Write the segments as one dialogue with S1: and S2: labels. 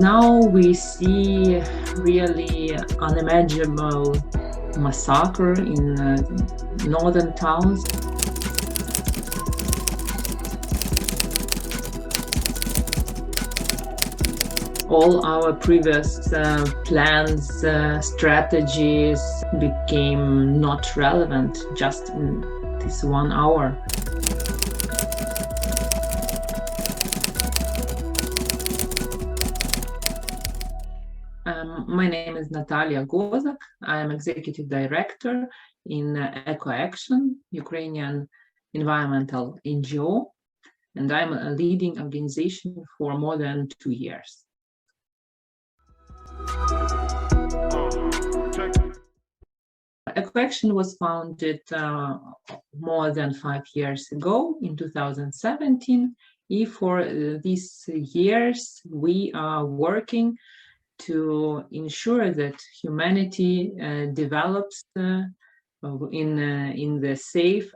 S1: Now we see really unimaginable massacre in northern towns. All our previous plans, strategies became not relevant just in this 1 hour. My name is Natalia Gozak. I am Executive Director in Ecoaction, Ukrainian environmental NGO, and I'm a leading organization for more than 2 years. Ecoaction was founded more than 5 years ago in 2017. For these years, we are working to ensure that humanity develops in the safe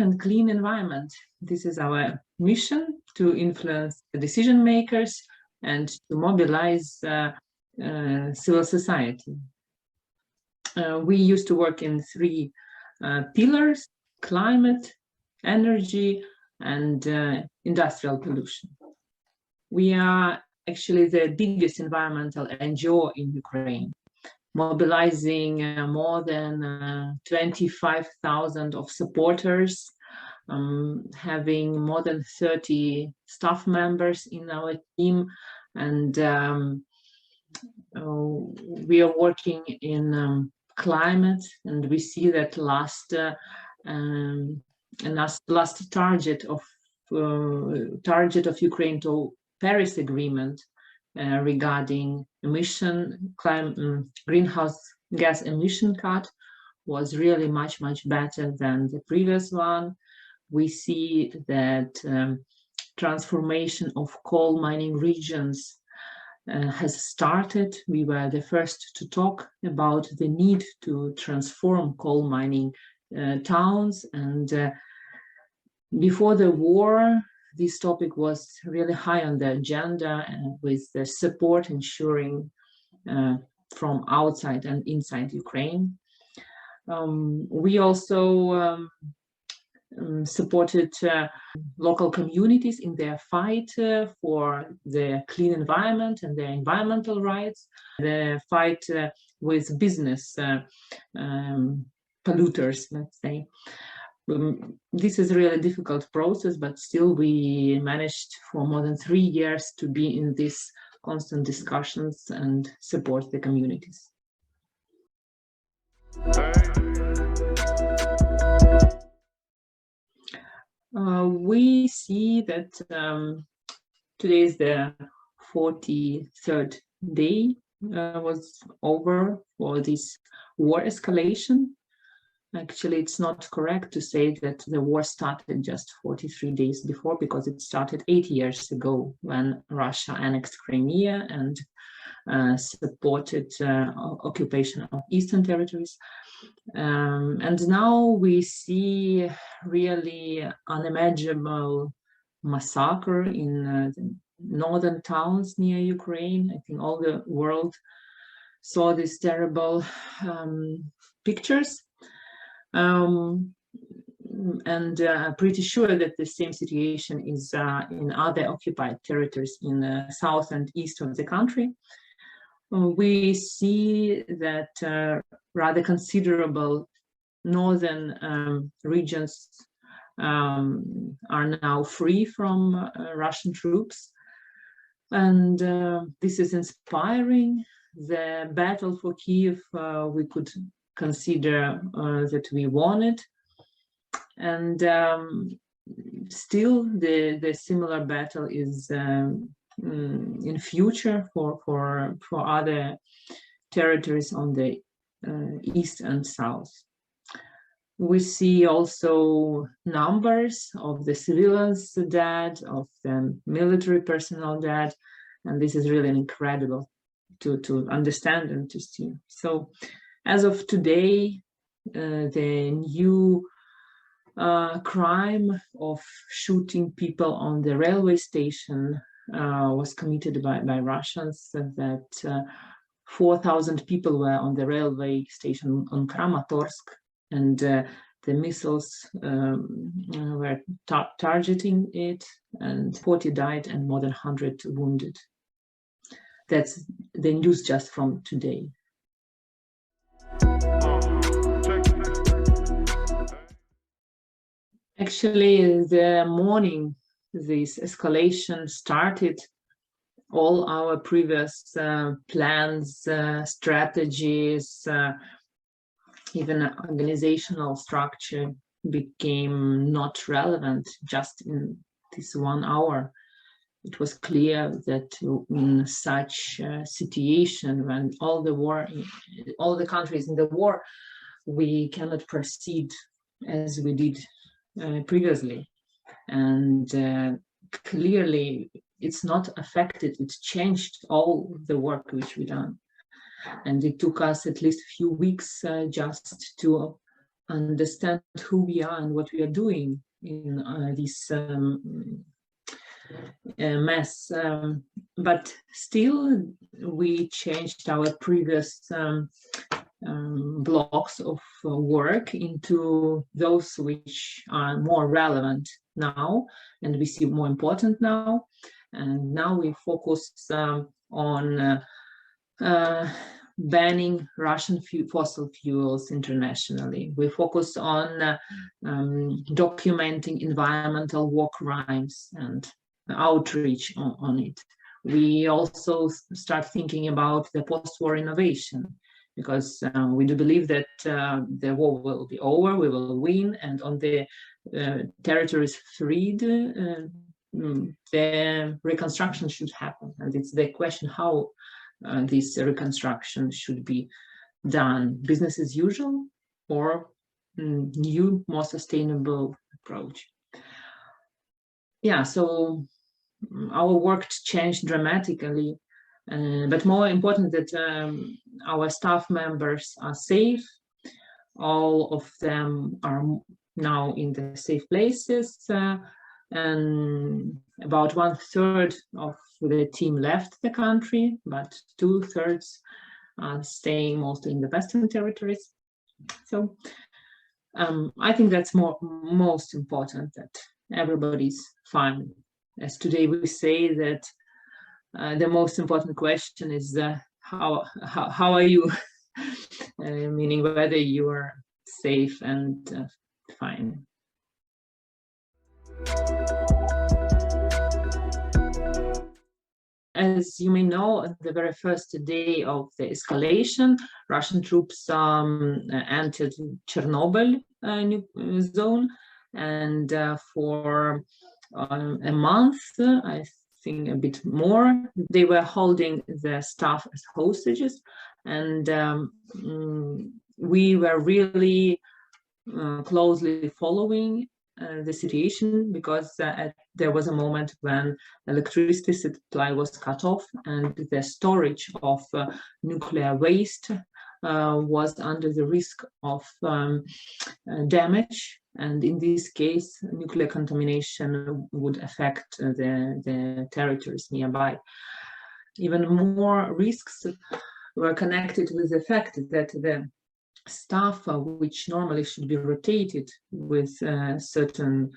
S1: and clean environment. This is our mission, to influence the decision makers and to mobilize civil society. We used to work in 3 pillars: climate, energy, and industrial pollution. We are actually the biggest environmental NGO in Ukraine, mobilizing more than 25,000 of supporters, having more than 30 staff members in our team, and we are working in climate, and we see that last target of Ukraine to Paris Agreement regarding greenhouse gas emission cut was really much better than the previous one. We see that transformation of coal mining regions has started. We were the first to talk about the need to transform coal mining towns, and before the war, this topic was really high on the agenda, with the support ensuring from outside and inside Ukraine. We also supported local communities in their fight for the clean environment and their environmental rights, the fight with business polluters, let's say. This is a really difficult process, but still we managed for more than 3 years to be in these constant discussions and support the communities. We see that today is the 43rd day was over for this war escalation. Actually, it's not correct to say that the war started just 43 days before, because it started 8 years ago when Russia annexed Crimea and supported occupation of eastern territories. And now we see really unimaginable massacre in northern towns near Ukraine. I think all the world saw these terrible pictures. And pretty sure that the same situation is in other occupied territories in the south and east of the country. We see that rather considerable northern regions are now free from Russian troops, and this is inspiring. The battle for Kiev, we could consider that we won it, and still the similar battle is in future for other territories on the east and south. We see also numbers of the civilians dead, of the military personnel dead, and this is really incredible to understand and to see. So as of today, the new crime of shooting people on the railway station was committed by Russians, that 4,000 people were on the railway station on Kramatorsk, and the missiles were targeting it, and 40 died and more than 100 wounded. That's the news just from today. Actually, the morning this escalation started, all our previous plans, strategies, even organizational structure became not relevant just in this 1 hour. It was clear that in such a situation, when all the countries in the war, we cannot proceed as we did previously. And clearly, it's not affected. It changed all the work which we done. And it took us at least a few weeks just to understand who we are and what we are doing in this mess. But still, we changed our previous blocks of work into those which are more relevant now, and we see more important now. And now we focus on banning Russian fossil fuels internationally. We focus on documenting environmental war crimes and outreach on it. We also start thinking about the post-war innovation, because we do believe that the war will be over, we will win, and on the territories freed, the reconstruction should happen. And it's the question how this reconstruction should be done: business as usual or new, more sustainable approach. Yeah, so our work changed dramatically, but more important that our staff members are safe. All of them are now in the safe places, and about 1/3 of the team left the country, but 2/3 are staying mostly in the Western territories. So I think that's most important, that everybody's fine. As today we say that the most important question is how are you, meaning whether you are safe and fine. As you may know, the very first day of the escalation, Russian troops entered Chernobyl zone, and for a month, I think a bit more, they were holding the staff as hostages, and we were really closely following the situation, because there was a moment when electricity supply was cut off and the storage of nuclear waste was under the risk of damage, and in this case nuclear contamination would affect the territories nearby. Even more risks were connected with the fact that the staff, which normally should be rotated with certain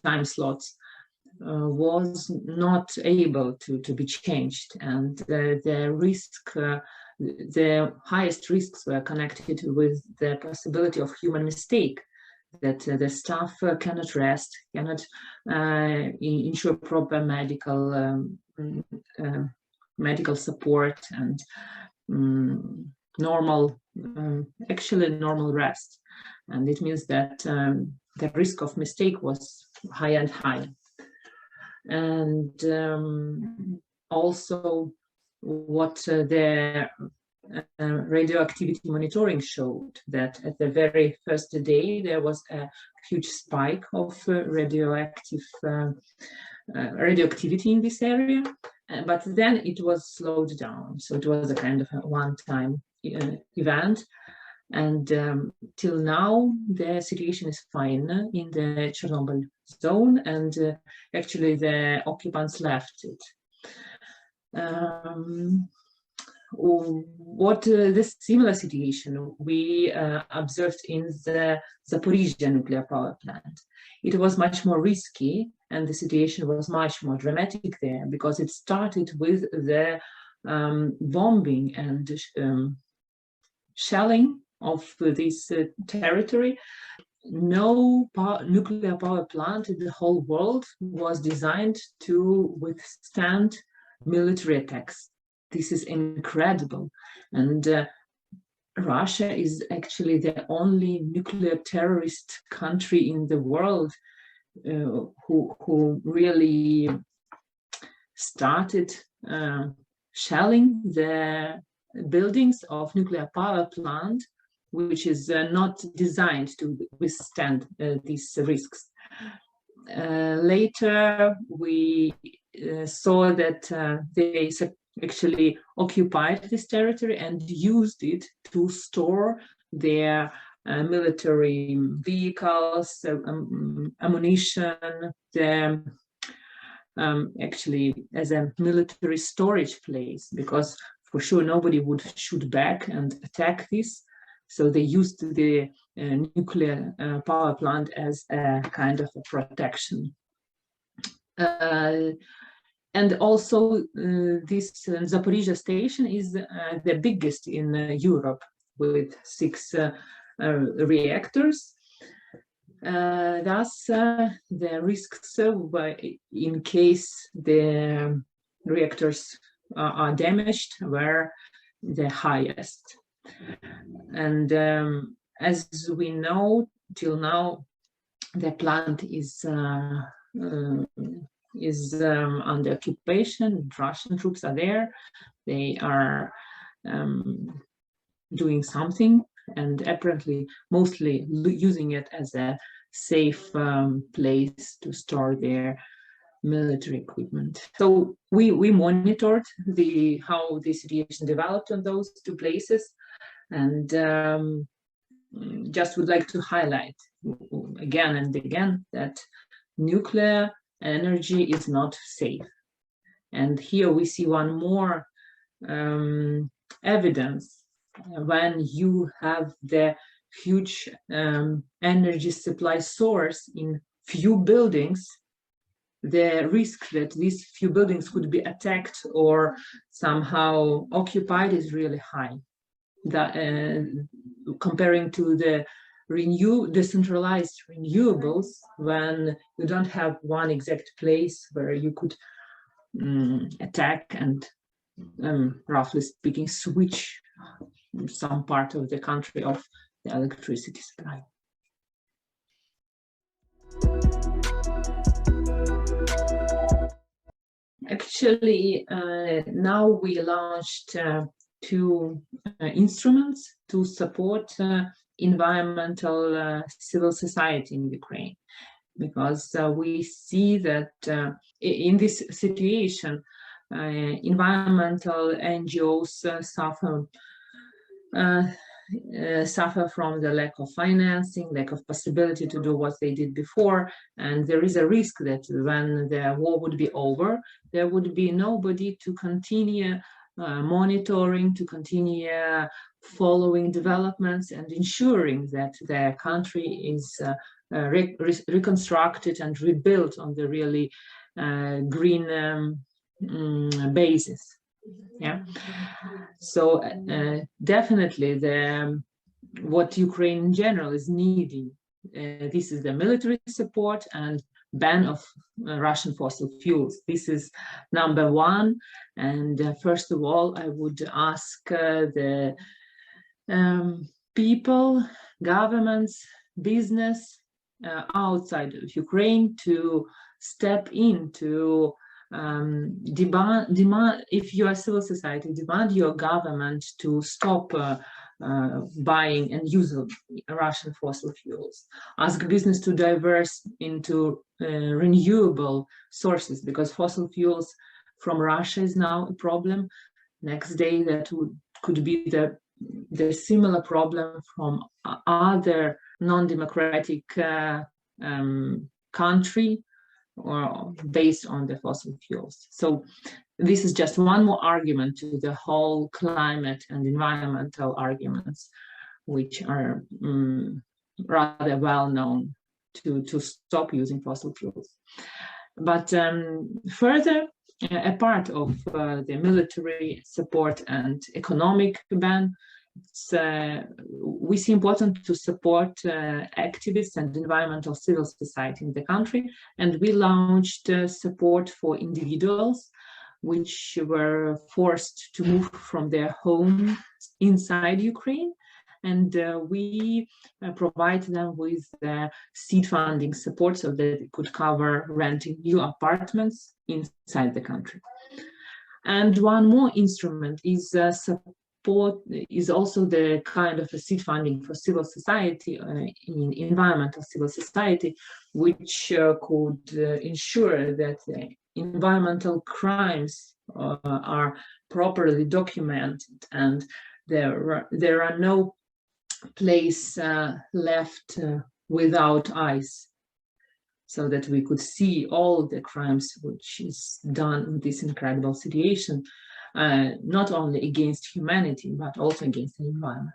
S1: time slots, was not able to be changed, and the highest risks were connected with the possibility of human mistake, that the staff cannot rest, cannot ensure proper medical support and normal rest. And it means that the risk of mistake was high and high. And also what the radioactivity monitoring showed, that at the very first day there was a huge spike of radioactivity in this area, but then it was slowed down. So it was a kind of a one-time event, And till now, the situation is fine in the Chernobyl zone, and actually the occupants left it. This similar situation we observed in the Zaporizhzhia nuclear power plant. It was much more risky, and the situation was much more dramatic there, because it started with the bombing and shelling of this territory. No nuclear power plant in the whole world was designed to withstand military attacks. This is incredible. And Russia is actually the only nuclear terrorist country in the world who really started shelling the buildings of nuclear power plant, which is not designed to withstand these risks. Later, we saw that they actually occupied this territory and used it to store their military vehicles, ammunition, actually as a military storage place, because for sure nobody would shoot back and attack this. So they used the nuclear power plant as a kind of a protection. And also this Zaporizhzhia station is the biggest in Europe, with 6 reactors. Thus, the risks in case the reactors are damaged were the highest. And as we know, till now, the plant is under occupation. Russian troops are there. They are doing something, and apparently mostly using it as a safe place to store their military equipment. So we monitored how the situation developed on those 2 places, and just would like to highlight again and again that nuclear energy is not safe. And here we see one more evidence. When you have the huge energy supply source in few buildings, the risk that these few buildings could be attacked or somehow occupied is really high. Comparing to the decentralized renewables, when you don't have one exact place where you could attack and, roughly speaking, switch some part of the country of the electricity supply. Actually, now we launched 2 instruments to support environmental civil society in Ukraine, because we see that in this situation, environmental NGOs suffer from the lack of financing, lack of possibility to do what they did before, and there is a risk that when the war would be over, there would be nobody to continue monitoring, to continue following developments and ensuring that the country is reconstructed and rebuilt on the really green basis. Yeah, so definitely what Ukraine in general is needing, this is the military support and ban of Russian fossil fuels. This is number 1. And first of all, I would ask the people, governments, business outside of Ukraine to step in to demand, if you are civil society, demand your government to stop buying and using Russian fossil fuels. Ask business to diverse into renewable sources, because fossil fuels from Russia is now a problem. Next day, that could be the the similar problem from other non-democratic country or based on the fossil fuels. So this is just one more argument to the whole climate and environmental arguments, which are rather well known to stop using fossil fuels. But further, a part of the military support and economic ban, we see important to support activists and environmental civil society in the country, and we launched support for individuals which were forced to move from their home inside Ukraine, and we provide them with seed funding support so that they could cover renting new apartments inside the country. And one more instrument is support, is also the kind of a seed funding for civil society, in environmental civil society, which could ensure that environmental crimes are properly documented and there are no place left without eyes, so that we could see all the crimes which is done in this incredible situation, not only against humanity, but also against the environment.